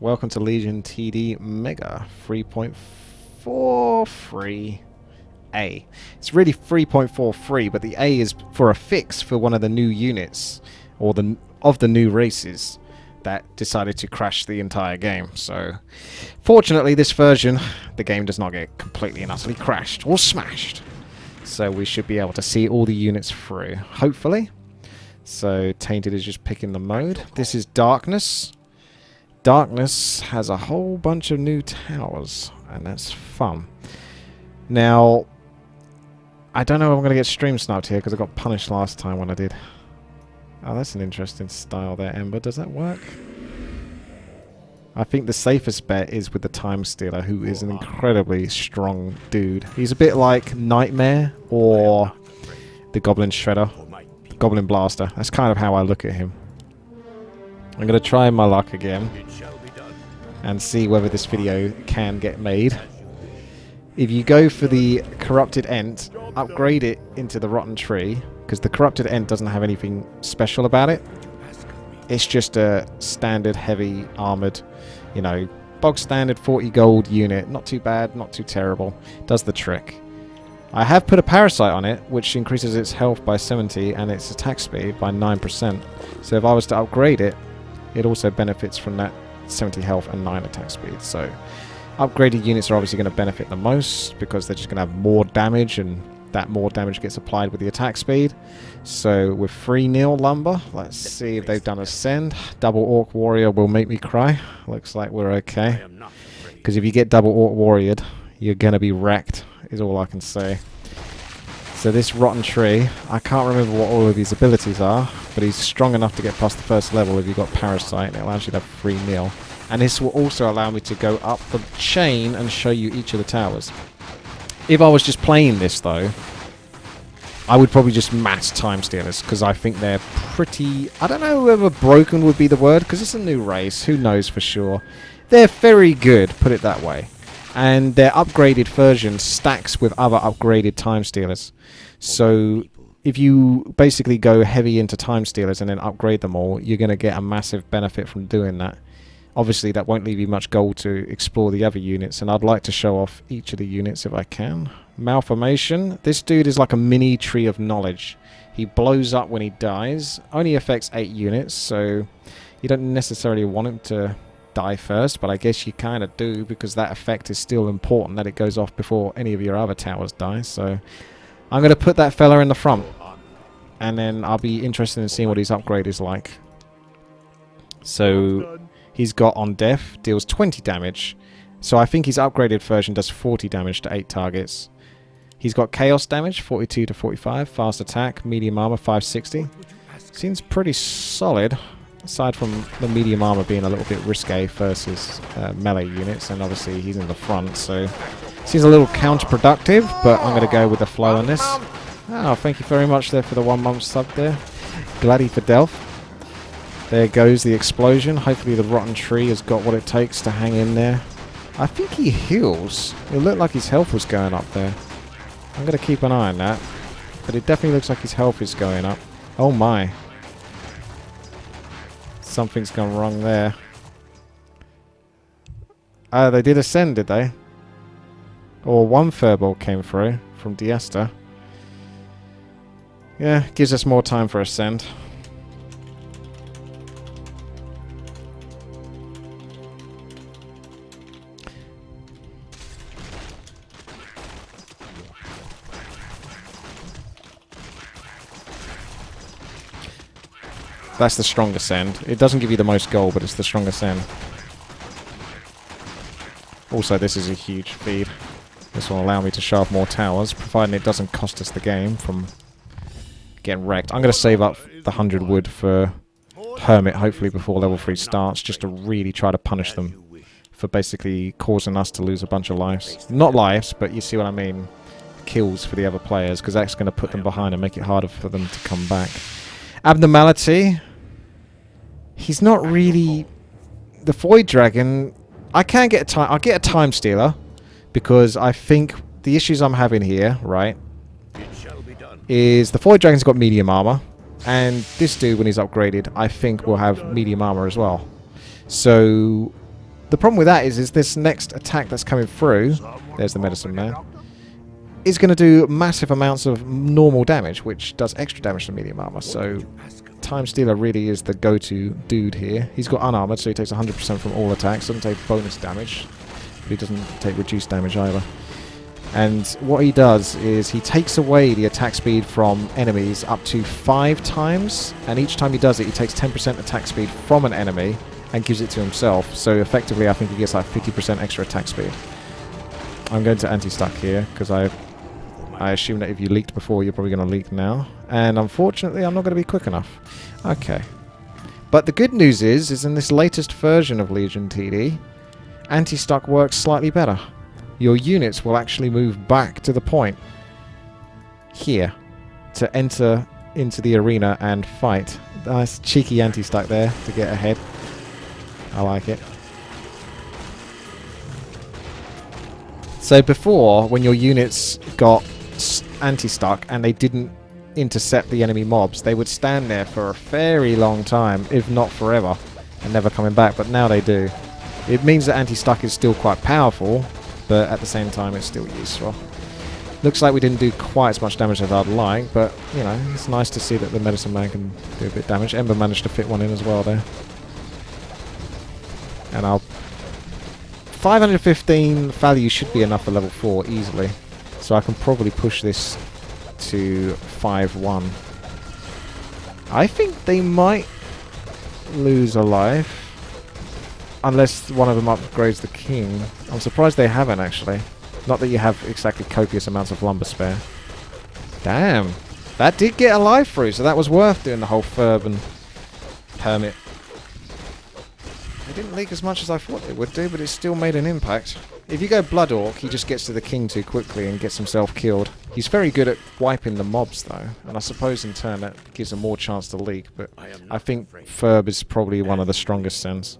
Welcome to Legion TD Mega 3.4 free A. It's really 3.4 free, but the A is for a fix for one of the new units, or the new races that decided to crash the entire game. So, fortunately, this version, the game does not get completely and utterly crashed or smashed. So we should be able to see all the units through, hopefully. So Tainted is just picking the mode. This is Darkness. Darkness has a whole bunch of new towers, and that's fun. Now, I don't know if I'm going to get stream sniped here because I got punished last time when I did. Oh, that's an interesting style there, Ember. Does that work? I think the safest bet is with the Time Stealer, who is an incredibly strong dude. He's a bit like Nightmare or the Goblin Shredder, Goblin Blaster. That's kind of how I look at him. I'm going to try my luck again and see whether this video can get made. If you go for the Corrupted Ent, upgrade it into the Rotten Tree, because the Corrupted Ent doesn't have anything special about it. It's just a standard heavy armoured, you know, bog standard 40 gold unit. Not too bad, not too terrible. Does the trick. I have put a Parasite on it, which increases its health by 70 and its attack speed by 9%. So if I was to upgrade it, it also benefits from that 70 health and 9 attack speed. So upgraded units are obviously going to benefit the most because they're just going to have more damage, and that more damage gets applied with the attack speed. So with 3-0 lumber, let's see if they've done Ascend. Double Orc Warrior will make me cry. Looks like we're okay. Because if you get double Orc Warriored, you're going to be wrecked, is all I can say. So this Rotten Tree, I can't remember what all of his abilities are, but he's strong enough to get past the first level if you've got Parasite, and it allows you to have 3-0. And this will also allow me to go up the chain and show you each of the towers. If I was just playing this, though, I would probably just mass Time Stealers, because I think they're pretty... I don't know whether broken would be the word, because it's a new race. Who knows for sure. They're very good, put it that way. And their upgraded version stacks with other upgraded Time Stealers. So if you basically go heavy into Time Stealers and then upgrade them all, you're going to get a massive benefit from doing that. Obviously, that won't leave you much gold to explore the other units, and I'd like to show off each of the units if I can. Malformation. This dude is like a mini tree of knowledge. He blows up when he dies. Only affects 8 units, so you don't necessarily want him to die first, but I guess you kind of do, because that effect is still important, that it goes off before any of your other towers die. So I'm going to put that fella in the front, and then I'll be interested in seeing what his upgrade is like. So he's got On Death, deals 20 damage. So I think his upgraded version does 40 damage to 8 targets. He's got Chaos damage, 42 to 45. Fast attack, medium armor, 560. Seems pretty solid, aside from the medium armor being a little bit risque versus melee units. And obviously he's in the front, so seems a little counterproductive, but I'm going to go with the flow on this. Oh, thank you very much there for the 1 month sub there. Gladdy for Delph. There goes the explosion. Hopefully the Rotten Tree has got what it takes to hang in there. I think he heals. It looked like his health was going up there. I'm going to keep an eye on that. But it definitely looks like his health is going up. Oh my. Something's gone wrong there. They did Ascend, did they? Or one Furball came through from Diesta. Yeah, gives us more time for Ascend. That's the strongest end. It doesn't give you the most gold, but it's the strongest end. Also, this is a huge feed. This will allow me to show off more towers, providing it doesn't cost us the game from getting wrecked. I'm going to save up the 100 wood for Hermit, hopefully before level 3 starts, just to really try to punish them for basically causing us to lose a bunch of lives. Not lives, but you see what I mean. Kills for the other players, because that's going to put them behind and make it harder for them to come back. Abnormality. He's not really... The Void Dragon... I can get a time... I'll get a Time Stealer, because I think the issues I'm having here, right, is the Void Dragon's got medium armor, and this dude, when he's upgraded, I think will have medium armor as well. So The problem with that is this next attack that's coming through, there's the medicine man, is going to do massive amounts of normal damage, which does extra damage to medium armor. So Time Stealer really is the go-to dude here. He's got unarmored, so he takes 100% from all attacks. Doesn't take bonus damage, but he doesn't take reduced damage either. And what he does is he takes away the attack speed from enemies up to 5 times, and each time he does it, he takes 10% attack speed from an enemy and gives it to himself. So effectively, I think he gets like 50% extra attack speed. I'm going to anti-stuck here, because I assume that if you leaked before, you're probably going to leak now. And unfortunately, I'm not going to be quick enough. Okay. But the good news is in this latest version of Legion TD, anti-stuck works slightly better. Your units will actually move back to the point here to enter into the arena and fight. Nice cheeky anti-stuck there to get ahead. I like it. So before, when your units got anti-stuck and they didn't intercept the enemy mobs, they would stand there for a very long time, if not forever, and never coming back, but now they do. It means that anti-stuck is still quite powerful, but at the same time it's still useful. Looks like we didn't do quite as much damage as I'd like, but, you know, it's nice to see that the Medicine Man can do a bit of damage. Ember managed to fit one in as well there. And I'll... 515 value should be enough for level 4 easily. So I can probably push this to 5-1. I think they might lose a life. Unless one of them upgrades the king. I'm surprised they haven't, actually. Not that you have exactly copious amounts of lumber spare. Damn. That did get a life through, so that was worth doing the whole Ferb and Hermit. It didn't leak as much as I thought it would do, but it still made an impact. If you go Blood Orc, he just gets to the king too quickly and gets himself killed. He's very good at wiping the mobs, though. And I suppose in turn that gives him more chance to leak, but I think Ferb is probably one of the strongest sens.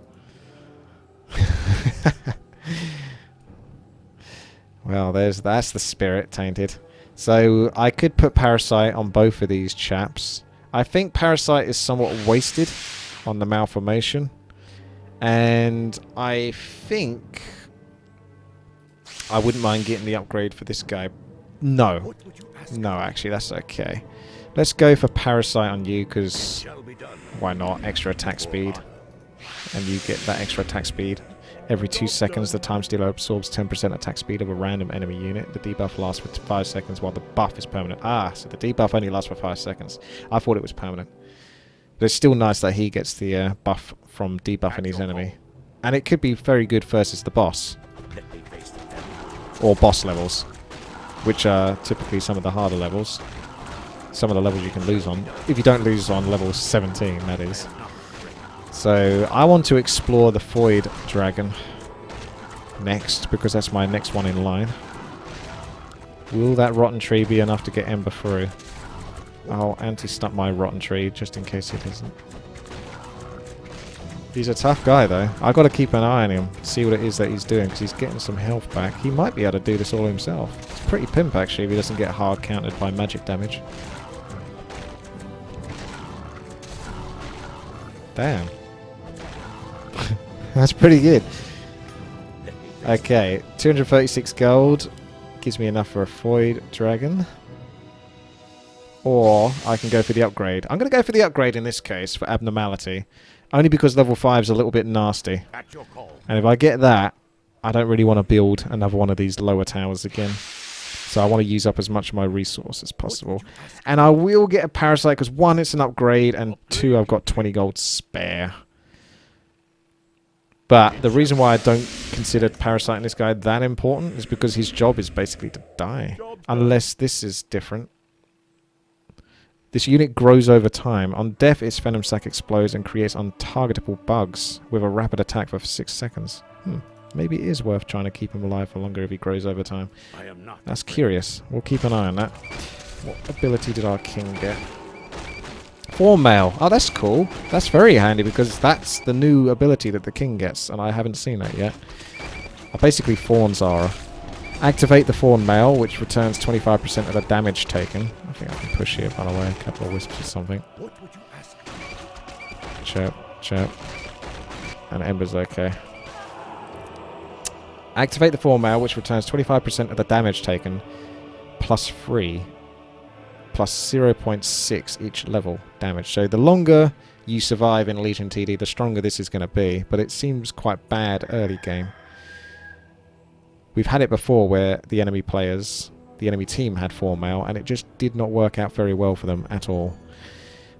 Well, that's the spirit tainted. So I could put Parasite on both of these chaps. I think Parasite is somewhat wasted on the malformation, and I think I wouldn't mind getting the upgrade for this guy. No, actually that's okay. Let's go for Parasite on you, because why not? Extra attack speed. And you get that extra attack speed. Every 2 seconds, the Time Stealer absorbs 10% attack speed of a random enemy unit. The debuff lasts for 5 seconds while the buff is permanent. Ah, so the debuff only lasts for 5 seconds. I thought it was permanent. But it's still nice that he gets the buff from debuffing his enemy. And it could be very good versus the boss. Or boss levels. Which are typically some of the harder levels. Some of the levels you can lose on. If you don't lose on level 17, that is. So I want to explore the Void Dragon next, because that's my next one in line. Will that Rotten Tree be enough to get Ember through? I'll anti-stunt my Rotten Tree just in case it isn't. He's a tough guy though. I've got to keep an eye on him, see what it is that he's doing, because he's getting some health back. He might be able to do this all himself. It's pretty pimp actually if he doesn't get hard countered by magic damage. Damn. That's pretty good. Okay, 236 gold gives me enough for a Void Dragon. Or I can go for the upgrade. I'm going to go for the upgrade in this case for Abnormality. Only because level 5 is a little bit nasty. And if I get that, I don't really want to build another one of these lower towers again. So I want to use up as much of my resource as possible. And I will get a Parasite because 1, it's an upgrade, and 2, I've got 20 gold spare. But the reason why I don't consider Parasiting this guy that important is because his job is basically to die. Unless this is different. This unit grows over time. On death, its Venom Sac explodes and creates untargetable bugs with a rapid attack for 6 seconds. Maybe it is worth trying to keep him alive for longer if he grows over time. That's curious. We'll keep an eye on that. What ability did our king get? Form Mail. Oh, that's cool. That's very handy because that's the new ability that the king gets, and I haven't seen that yet. I basically Fawn Zara. Activate the Fawn Mail, which returns 25% of the damage taken. I think I can push here, by the way. A couple of wisps or something. Chirp, chirp. And Ember's okay. Activate the form mail, which returns 25% of the damage taken, plus 3, plus 0.6 each level damage. So the longer you survive in Legion TD, the stronger this is going to be. But it seems quite bad early game. We've had it before where the enemy players, the enemy team had form mail, and it just did not work out very well for them at all.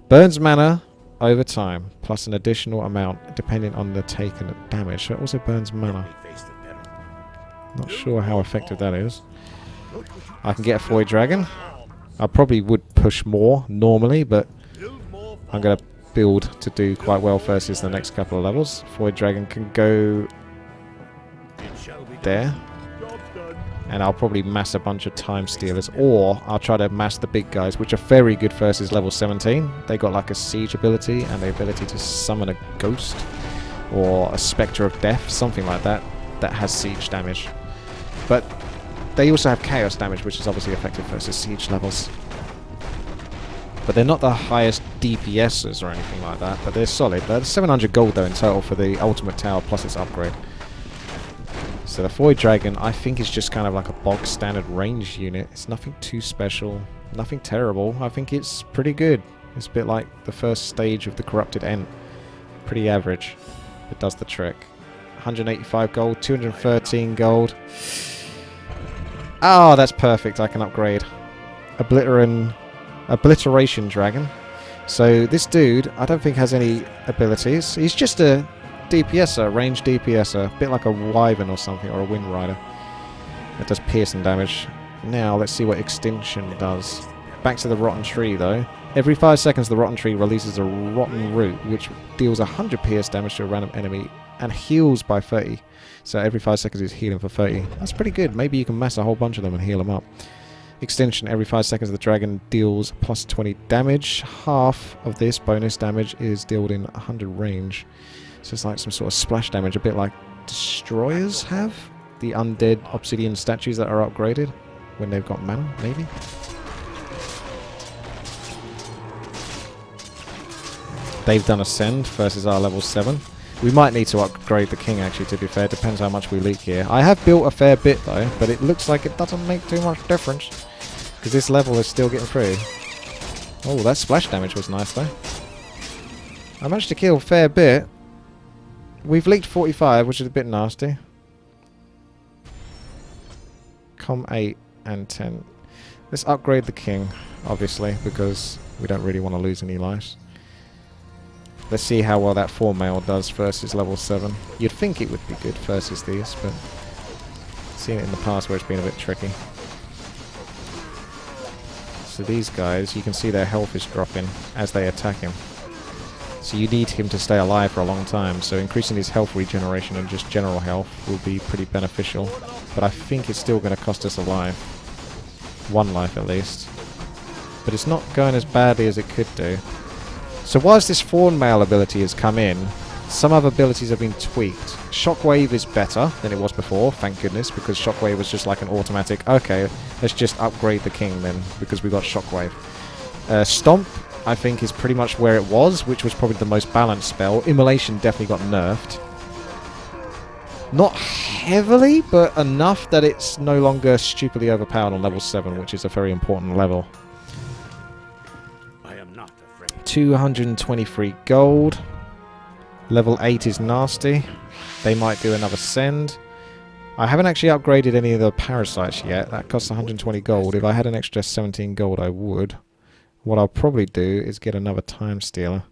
Burns mana over time, plus an additional amount depending on the taken damage. So it also burns mana. Not sure how effective that is. I can get a Void Dragon. I probably would push more normally, but I'm going to build to do quite well versus the next couple of levels. Void Dragon can go there. And I'll probably mass a bunch of Time Stealers, or I'll try to mass the big guys, which are very good versus level 17. They got like a siege ability and the ability to summon a ghost or a Spectre of Death, something like that, that has siege damage. But they also have chaos damage, which is obviously effective versus siege levels. But they're not the highest DPSs or anything like that, but they're solid. They're 700 gold though in total for the ultimate tower plus its upgrade. So the Void Dragon, I think, is just kind of like a bog standard range unit. It's nothing too special, nothing terrible. I think it's pretty good. It's a bit like the first stage of the Corrupted Ent. Pretty average. It does the trick. 185 gold, 213 gold. Oh, that's perfect. I can upgrade. Obliteration Dragon. So this dude, I don't think has any abilities. He's just a DPSer, ranged DPSer, a bit like a Wyvern or something, or a Wind Rider. It does piercing damage. Now let's see what Extinction does. Back to the Rotten Tree though. Every 5 seconds the Rotten Tree releases a Rotten Root, which deals 100 pierce damage to a random enemy and heals by 30. So every 5 seconds it's healing for 30. That's pretty good. Maybe you can mass a whole bunch of them and heal them up. Extinction, every 5 seconds the dragon deals plus 20 damage. Half of this bonus damage is dealt in 100 range. So it's like some sort of splash damage, a bit like destroyers have. The undead obsidian statues that are upgraded when they've got mana, maybe. They've done Ascend versus our level 7. We might need to upgrade the king actually, to be fair. Depends how much we leak here. I have built a fair bit though, but it looks like it doesn't make too much difference. Because this level is still getting through. Oh, that splash damage was nice though. I managed to kill a fair bit. We've leaked 45, which is a bit nasty. Com 8 and 10. Let's upgrade the king, obviously, because we don't really want to lose any lives. Let's see how well that 4 mail does versus level 7. You'd think it would be good versus these, but I've seen it in the past where it's been a bit tricky. So these guys, you can see their health is dropping as they attack him. So you need him to stay alive for a long time, so increasing his health regeneration and just general health will be pretty beneficial. But I think it's still going to cost us a life. 1 life at least. But it's not going as badly as it could do. So whilst this Fawn Mail ability has come in, some other abilities have been tweaked. Shockwave is better than it was before, thank goodness, because Shockwave was just like an automatic, okay, let's just upgrade the king then, because we got Shockwave. Stomp, I think, is pretty much where it was, which was probably the most balanced spell. Immolation definitely got nerfed. Not heavily, but enough that it's no longer stupidly overpowered on level 7, which is a very important level. 223 gold. Level 8 is nasty. They might do another send. I haven't actually upgraded any of the parasites yet. That costs 120 gold. If I had an extra 17 gold, I would. What I'll probably do is get another Time Stealer,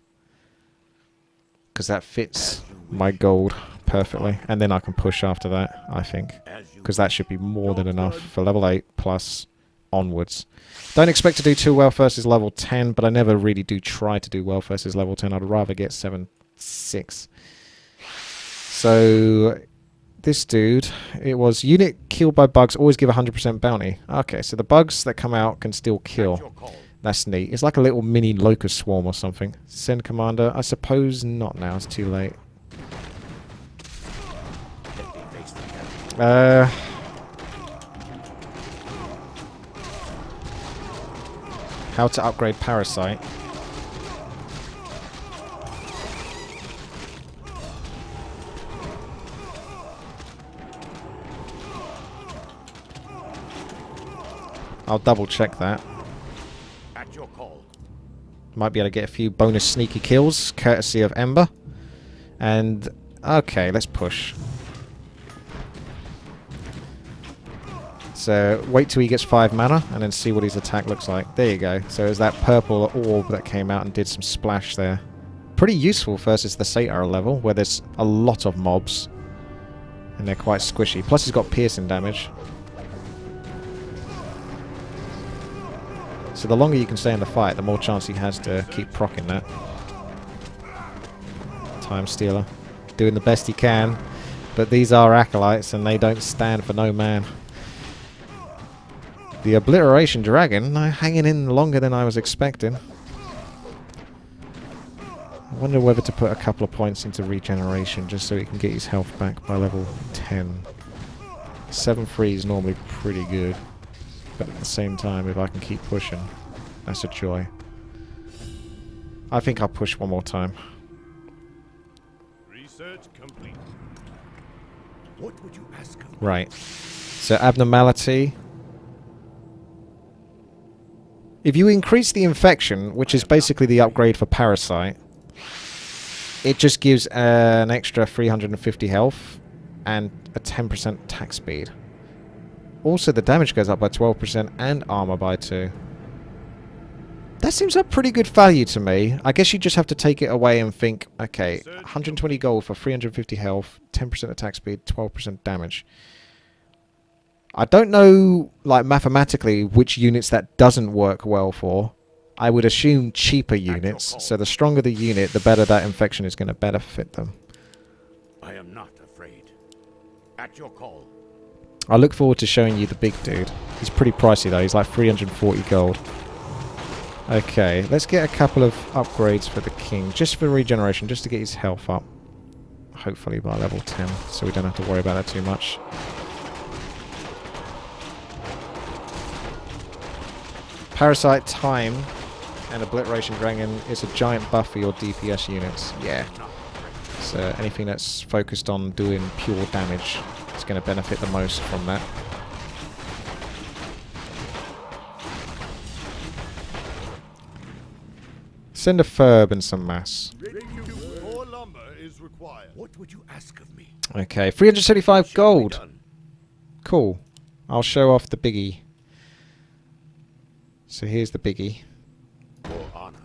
because that fits my gold perfectly. And then I can push after that, I think. Because that should be more than enough for level 8 plus onwards. Don't expect to do too well versus level 10, but I never really do try to do well versus level 10. I'd rather get 7-6. So this dude, it was unit killed by bugs always give 100% bounty. Okay, so the bugs that come out can still kill. That's neat. It's like a little mini locust swarm or something. Send commander. I suppose not now. It's too late. How to upgrade Parasite. I'll double check that. At your call. Might be able to get a few bonus sneaky kills, courtesy of Ember. And, okay, let's push. So, wait till he gets 5 mana, and then see what his attack looks like. There you go. So it's that purple orb that came out and did some splash there. Pretty useful versus the Satyr level, where there's a lot of mobs. And they're quite squishy. Plus he's got piercing damage. So the longer you can stay in the fight, the more chance he has to keep proccing that. Time Stealer. Doing the best he can. But these are Acolytes, and they don't stand for no man. The Obliteration Dragon hanging in longer than I was expecting. I wonder whether to put a couple of points into regeneration just so he can get his health back by level 10. 7-3 is normally pretty good. But at the same time, if I can keep pushing, that's a joy. I think I'll push one more time. Research complete. What would you ask of me? Right. So abnormality. If you increase the infection, which is basically the upgrade for Parasite, it just gives an extra 350 health and a 10% attack speed. Also, the damage goes up by 12% and armor by 2. That seems like pretty good value to me. I guess you just have to take it away and think, okay, 120 gold for 350 health, 10% attack speed, 12% damage. I don't know, like, mathematically which units that doesn't work well for. I would assume cheaper units, so the stronger the unit, the better that infection is going to benefit them. I am not afraid. At your call. I look forward to showing you the big dude. He's pretty pricey though, he's like 340 gold. Okay, let's get a couple of upgrades for the king, just for regeneration, just to get his health up. Hopefully by level 10, so we don't have to worry about that too much. Parasite Time and Obliteration Dragon is a giant buff for your DPS units. Yeah. So anything that's focused on doing pure damage is going to benefit the most from that. Send a Ferb and some mass. More lumber is required. What would you ask of me? Okay, 375 gold. Cool. I'll show off the biggie. So here's the biggie. For honor.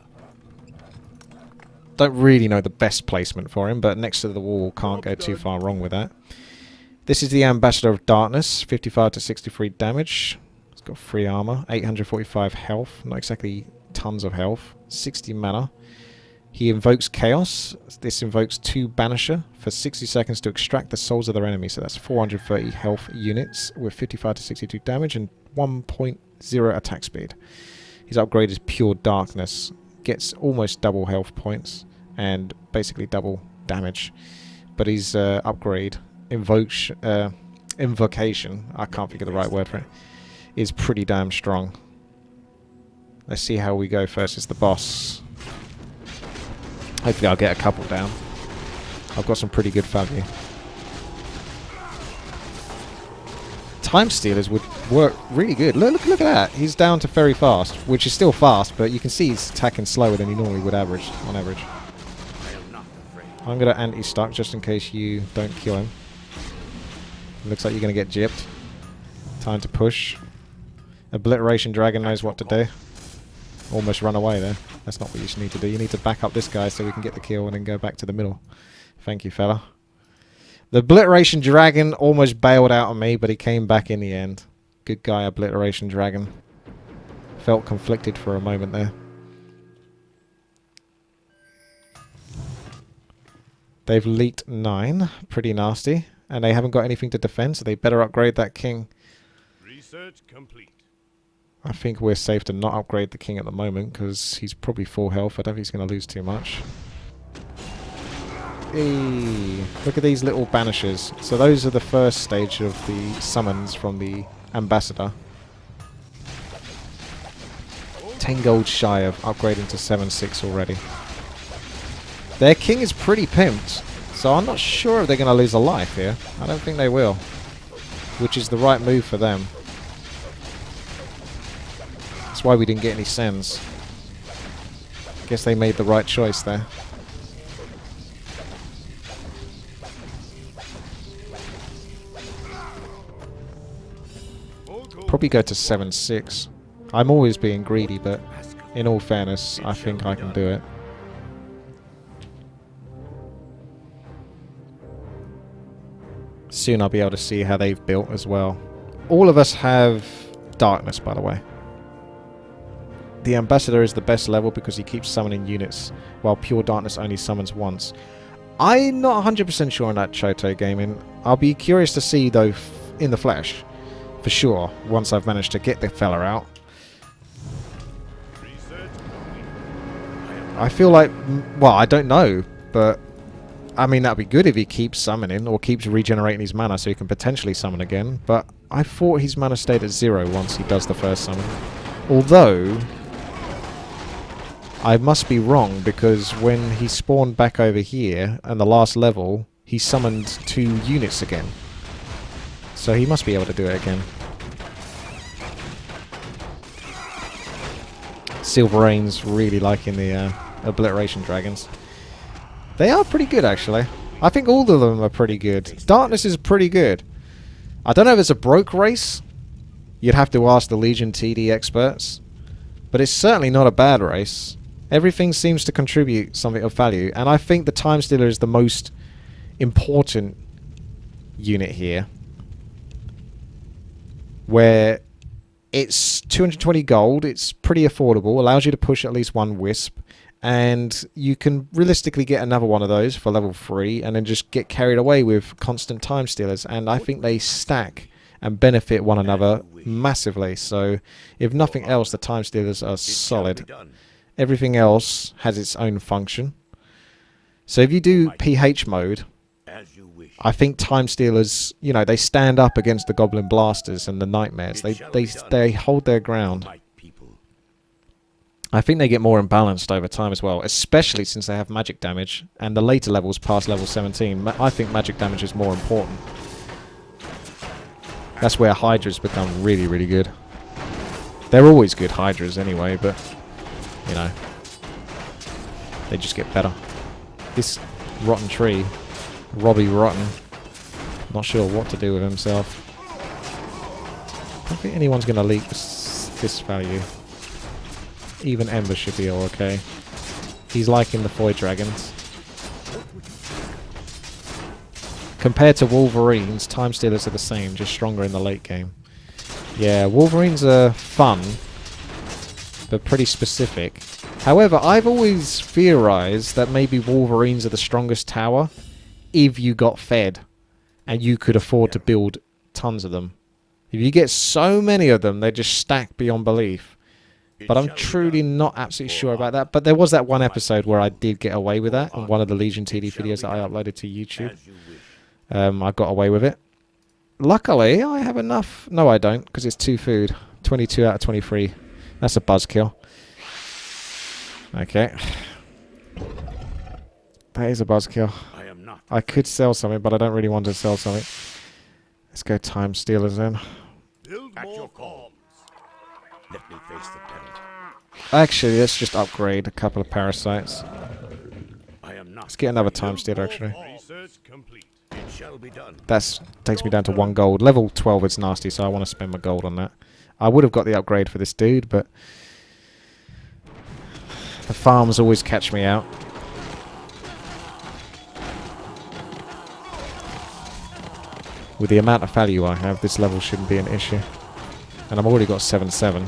Don't really know the best placement for him, but next to the wall, can't go too far wrong with that. This is the Ambassador of Darkness, 55 to 63 damage. It's got 3 armor, 845 health, not exactly tons of health, 60 mana. He invokes Chaos. This invokes 2 Banisher for 60 seconds to extract the souls of their enemies. So that's 430 health units with 55 to 62 damage and 1.0 attack speed. His upgrade is Pure Darkness. Gets almost double health points and basically double damage. But his upgrade, Invocation, I can't think of the right word for it, is pretty damn strong. Let's see how we go versus the boss. Hopefully I'll get a couple down. I've got some pretty good value. Time Stealers would work really good. Look at that. He's down to very fast, which is still fast, but you can see he's attacking slower than he normally would average, on average. I'm going to anti-stuck just in case you don't kill him. Looks like you're going to get gypped. Time to push. Obliteration Dragon knows what to do. Almost run away there. That's not what you need to do. You need to back up this guy so we can get the kill and then go back to the middle. Thank you, fella. The Obliteration Dragon almost bailed out on me, but he came back in the end. Good guy, Obliteration Dragon. Felt conflicted for a moment there. They've leaked 9. Pretty nasty. And they haven't got anything to defend, so they better upgrade that king. Research complete. I think we're safe to not upgrade the king at the moment, because he's probably full health. I don't think he's going to lose too much. Hey, look at these little banishers. So those are the first stage of the summons from the Ambassador. 10 gold shy of upgrading to 7/6 already. Their king is pretty pimped, so I'm not sure if they're going to lose a life here. I don't think they will, which is the right move for them. That's why we didn't get any sends. Guess they made the right choice there. Probably go to 7-6. I'm always being greedy, but in all fairness, I think I can do it. Soon I'll be able to see how they've built as well. All of us have darkness, by the way. The ambassador is the best level because he keeps summoning units, while pure darkness only summons once. I'm not 100% sure on that, Choto Gaming. I'll be curious to see, though, in the flesh. For sure, once I've managed to get the fella out. I feel like... Well, I don't know, but... I mean, that'd be good if he keeps summoning, or keeps regenerating his mana so he can potentially summon again, but I thought his mana stayed at 0 once he does the first summon. Although... I must be wrong, because when he spawned back over here, and the last level, he summoned 2 units again. So he must be able to do it again. Silverain's really liking the Obliteration Dragons. They are pretty good, actually. I think all of them are pretty good. Darkness is pretty good. I don't know if it's a broke race. You'd have to ask the Legion TD experts. But it's certainly not a bad race. Everything seems to contribute something of value. And I think the Time Stealer is the most important unit here. Where it's 220 gold, it's pretty affordable, allows you to push at least 1 Wisp, and you can realistically get another one of those for level 3 and then just get carried away with constant Time Stealers, and I think they stack and benefit one another massively. So if nothing else, the Time Stealers are solid. Everything else has its own function. So if you do PH mode, I think Time Stealers, you know, they stand up against the Goblin Blasters and the Nightmares. They hold their ground. I think they get more imbalanced over time as well, especially since they have magic damage, and the later levels past level 17, I think magic damage is more important. That's where Hydras become really, really good. They're always good, Hydras, anyway, but, you know, they just get better. This rotten tree, Robbie Rotten, not sure what to do with himself. I don't think anyone's going to leak this value. Even Ember should be all okay. He's liking the Void Dragons. Compared to Wolverines, Time Stealers are the same, just stronger in the late game. Yeah, Wolverines are fun, but pretty specific. However, I've always theorized that maybe Wolverines are the strongest tower if you got fed and you could afford to build tons of them. If you get so many of them, they just stack beyond belief. But I'm truly not absolutely sure about that. But there was that one episode where I did get away with that in one of the Legion TD videos that I uploaded to YouTube. I got away with it. Luckily, I have enough. No, I don't, because it's 2 food. 22 out of 23. That's a buzzkill. Okay. That is a buzzkill. I could sell something, but I don't really want to sell something. Let's go Time Stealers then. At your call. Let me face the peril. Actually, let's just upgrade a couple of parasites. Let's get another Time Stealer, actually. It shall be done. That takes me down to 1 gold. Level 12 is nasty, so I want to spend my gold on that. I would have got the upgrade for this dude, but the farms always catch me out. With the amount of value I have, this level shouldn't be an issue. And I've already got 7-7.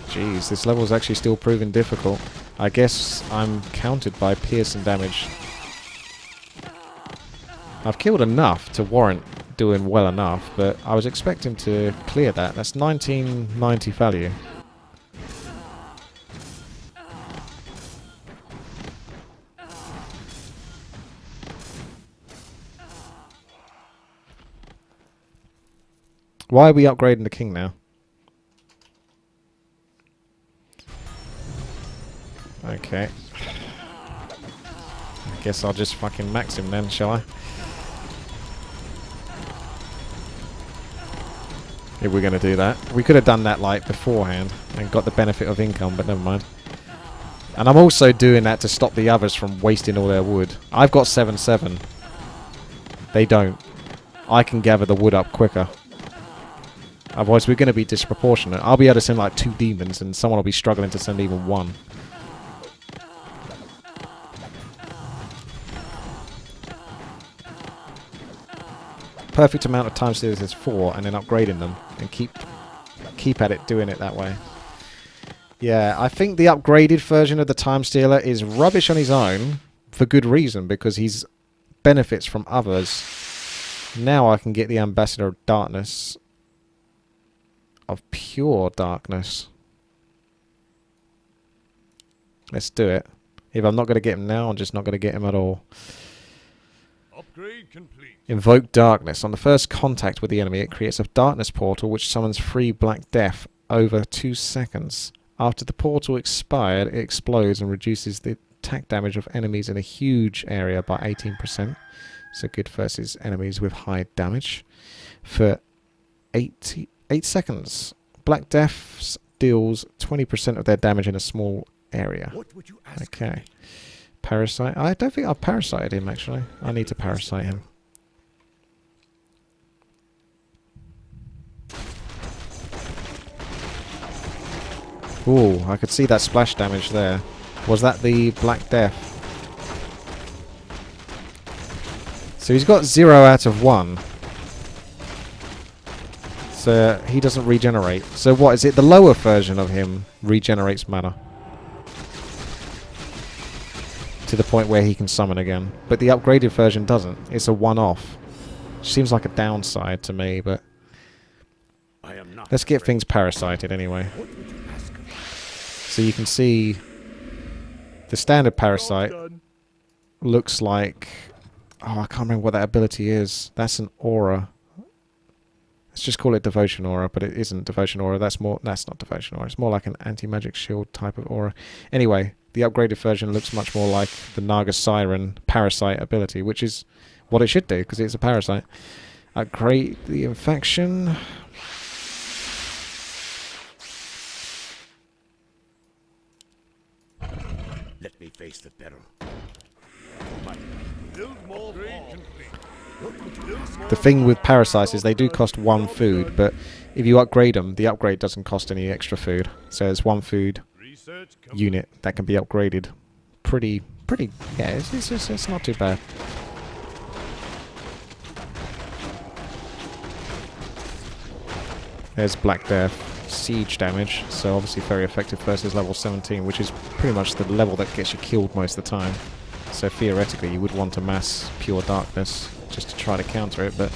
Jeez, this level is actually still proving difficult. I guess I'm counted by piercing damage. I've killed enough to warrant doing well enough, but I was expecting to clear that. That's 1990 value. Why are we upgrading the king now? Okay. I guess I'll just fucking max him then, shall I? If we're going to do that. We could have done that like beforehand and got the benefit of income, but never mind. And I'm also doing that to stop the others from wasting all their wood. I've got 7/7. They don't. I can gather the wood up quicker. Otherwise we're going to be disproportionate. I'll be able to send like 2 demons and someone will be struggling to send even 1. Perfect amount of time stealers is 4, and then upgrading them and keep at it doing it that way. Yeah, I think the upgraded version of the time stealer is rubbish on his own for good reason, because he's benefits from others. Now I can get the ambassador of darkness, of pure darkness. Let's do it. If I'm not going to get him now, I'm just not going to get him at all. Upgrade complete. Invoke darkness. On the first contact with the enemy, it creates a darkness portal which summons 3 black death over 2 seconds. After the portal expired, it explodes and reduces the attack damage of enemies in a huge area by 18%. So good versus enemies with high damage. For 8 seconds. Black death deals 20% of their damage in a small area. What would you ask? Okay. Parasite. I don't think I've parasited him, actually. I need to parasite him. Ooh, I could see that splash damage there. Was that the Black Death? So he's got 0 out of 1. So he doesn't regenerate. So what, is it the lower version of him regenerates mana? To the point where he can summon again. But the upgraded version doesn't. It's a one-off. Seems like a downside to me, but... let's get things parasited anyway. So you can see the standard parasite looks like... oh, I can't remember what that ability is. That's an aura. Let's just call it Devotion Aura, but it isn't Devotion Aura. That's not Devotion Aura. It's more like an anti-magic shield type of aura. Anyway, the upgraded version looks much more like the Naga Siren parasite ability, which is what it should do, because it's a parasite. Upgrade the infection. Let me face the peril. The thing with parasites is they do cost 1 food, but if you upgrade them, the upgrade doesn't cost any extra food. So there's 1 food unit that can be upgraded. Pretty, yeah, it's not too bad. There's Black Death. Siege damage, so obviously very effective versus level 17, which is pretty much the level that gets you killed most of the time. So theoretically you would want to mass Pure Darkness just to try to counter it, but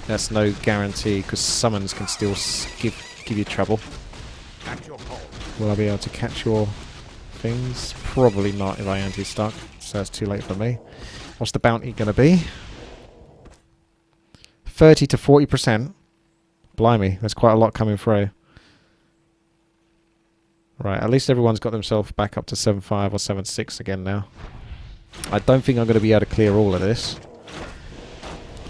that's no guarantee, because summons can still give you trouble. Will I be able to catch your things? Probably not if I anti-stuck, so that's too late for me. What's the bounty going to be? 30 to 40%. Blimey, there's quite a lot coming through. Right, at least everyone's got themselves back up to 7.5 or 7.6 again now. I don't think I'm going to be able to clear all of this.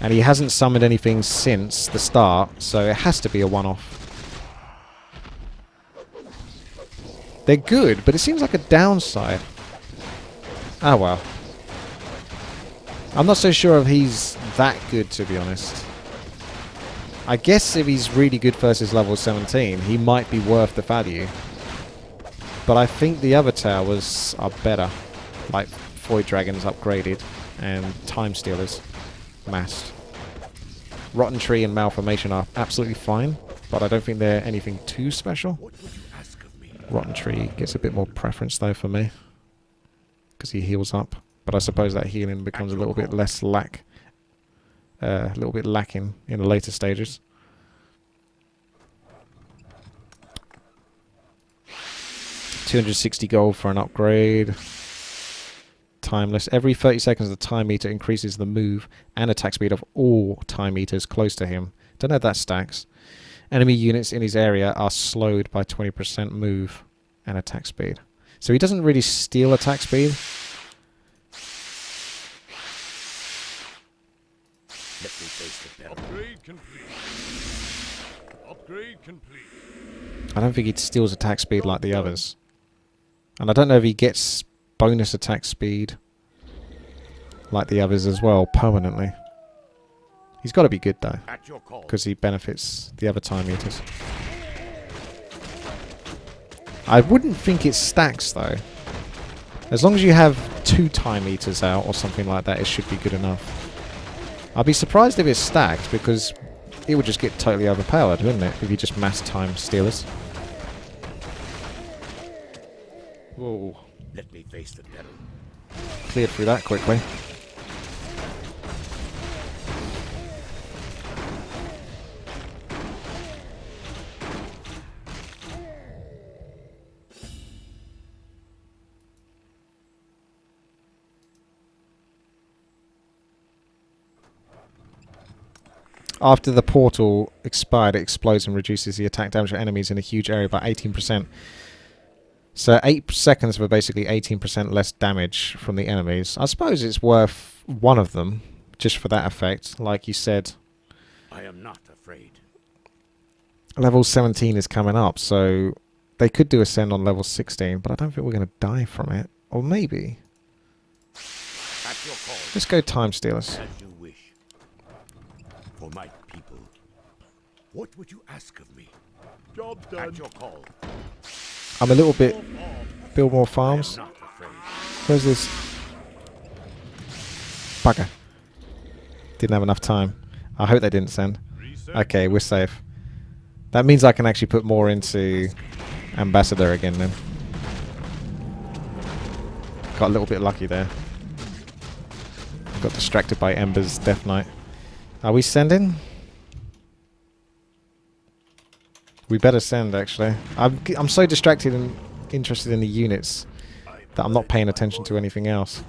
And he hasn't summoned anything since the start, so it has to be a one-off. They're good, but it seems like a downside. Ah, well. I'm not so sure if he's that good, to be honest. I guess if he's really good versus level 17, he might be worth the value. But I think the other towers are better. Like Void Dragons upgraded and Time Stealers massed. Rotten Tree and Malformation are absolutely fine, but I don't think they're anything too special. Rotten Tree gets a bit more preference though for me, because he heals up. But I suppose that healing becomes a little bit less lacking in the later stages. $260 gold for an upgrade. Timeless. Every 30 seconds the time meter increases the move and attack speed of all time meters close to him. Don't know if that stacks. Enemy units in his area are slowed by 20% move and attack speed. So he doesn't really steal attack speed. Let me face the battle. Upgrade complete. Upgrade complete. I don't think he steals attack speed like the others. And I don't know if he gets bonus attack speed like the others as well, permanently. He's got to be good though, At your call. because he benefits the other time eaters. I wouldn't think it stacks though. As long as you have 2 time eaters out or something like that, it should be good enough. I'd be surprised if it stacked, because it would just get totally overpowered, wouldn't it? If you just mass time stealers. Whoa. Let me face the peril. Cleared through that quickly. After the portal expired, it explodes and reduces the attack damage of enemies in a huge area by 18%. So 8 seconds for basically 18% less damage from the enemies. I suppose it's worth one of them, just for that effect. Like you said, I am not afraid. level 17 is coming up, so they could do Ascend on level 16, but I don't think we're going to die from it. Or maybe. At your call. Let's go Time Stealers. As you wish. For my people. What would you ask of me? Job done. At your call. I'm a little bit... Build more farms. Not afraid. Where's this? Bugger. Didn't have enough time. I hope they didn't send. Okay, we're safe. That means I can actually put more into Ambassador again then. Got a little bit lucky there. Got distracted by Ember's Death Knight. Are we sending? We better send, actually. I'm so distracted and interested in the units that I'm not paying attention to anything else.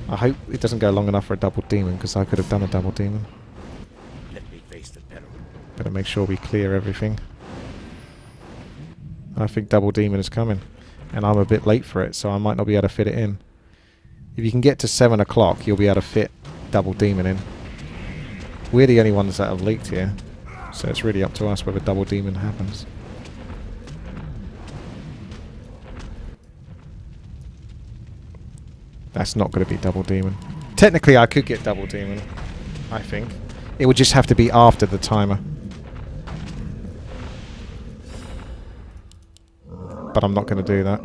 I hope it doesn't go long enough for a double demon, because I could have done a double demon. Let me face the peril. Better make sure we clear everything. I think double demon is coming, and I'm a bit late for it, so I might not be able to fit it in. If you can get to 7 o'clock, you'll be able to fit double demon in. We're the only ones that have leaked here, so it's really up to us whether double demon happens. That's not going to be double demon. Technically, I could get double demon, I think. It would just have to be after the timer. But I'm not going to do that.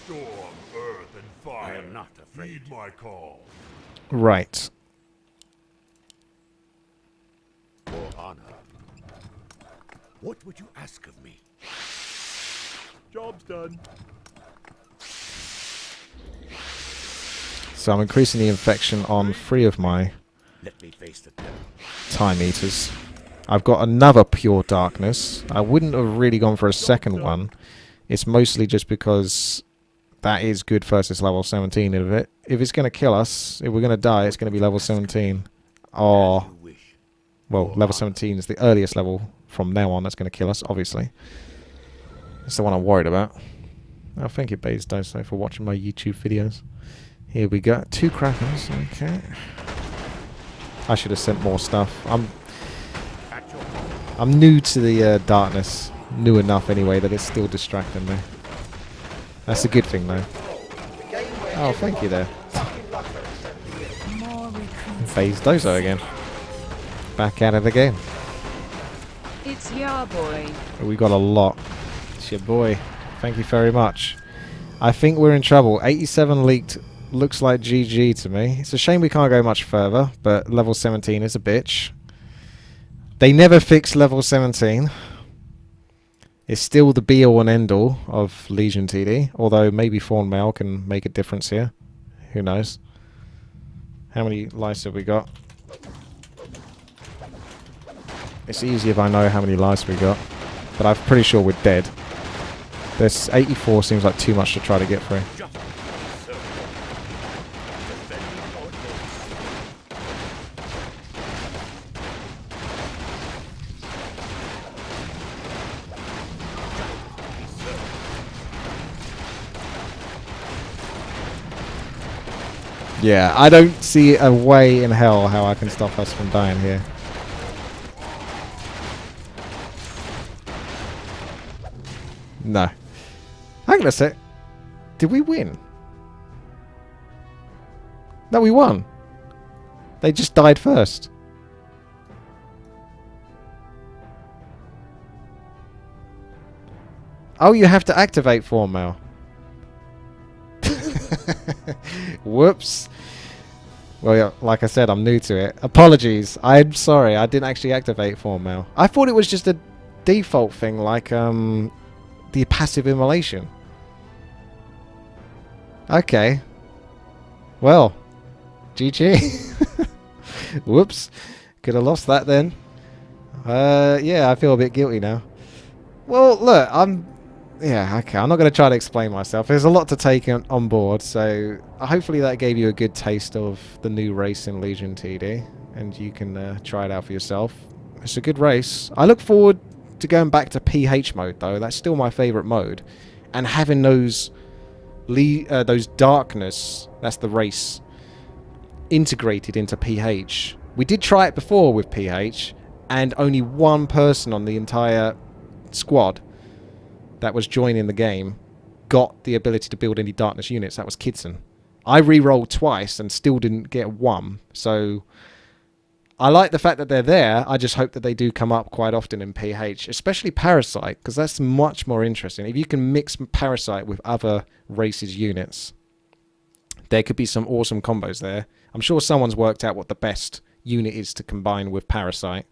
Storm, earth, and fire. I am not afraid. Heed my call. Right. For honor. What would you ask of me? Job's done. So I'm increasing the infection on 3 of my Let me face the peril. time eaters. I've got another pure darkness. I wouldn't have really gone for a second one. It's mostly just because that is good versus level 17 of it. If it's going to kill us, if we're going to die, it's going to be level 17. Or, well, level 17 is the earliest level from now on that's going to kill us, obviously. That's the one I'm worried about. Oh, thank you, Baze Doso, for watching my YouTube videos. Here we go. 2 Krakens, okay. I should have sent more stuff. I'm new to the darkness. New enough anyway that it's still distracting me. That's a good thing though. Oh, thank you there. Phase Dozo again. Back at it again. It's your boy. We got a lot. It's your boy. Thank you very much. I think we're in trouble. 87 leaked. Looks like GG to me. It's a shame we can't go much further, but level 17 is a bitch. They never fixed level 17. It's still the be-all and end-all of Legion TD, although maybe Fawn Mail can make a difference here. Who knows? How many lives have we got? It's easy if I know how many lives we got, but I'm pretty sure we're dead. This 84 seems like too much to try to get through. Yeah, I don't see a way in hell how I can stop us from dying here. No. Hang on a sec. Did we win? No, we won. They just died first. Oh, you have to activate form mail. Whoops. Well, yeah, like I said, I'm new to it. Apologies. I'm sorry. I didn't actually activate form mail. I thought it was just a default thing like the passive immolation. Okay. Well, GG. Whoops. Could have lost that then. Yeah, I feel a bit guilty now. Well, look, yeah, okay, I'm not going to try to explain myself. There's a lot to take on board, so hopefully that gave you a good taste of the new race in Legion TD, and you can try it out for yourself. It's a good race. I look forward to going back to PH mode, though. That's still my favourite mode. And having those darkness, that's the race, integrated into PH. We did try it before with PH, and only one person on the entire squad that was joining the game got the ability to build any darkness units. That was Kidson. I re-rolled twice and still didn't get one. So I like the fact that they're there. I just hope that they do come up quite often in PH, especially Parasite, because that's much more interesting. If you can mix Parasite with other races' units, there could be some awesome combos there. I'm sure someone's worked out what the best unit is to combine with Parasite.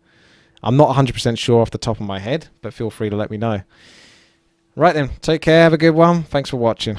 I'm not 100% sure off the top of my head, but feel free to let me know. Right then, take care, have a good one. Thanks for watching.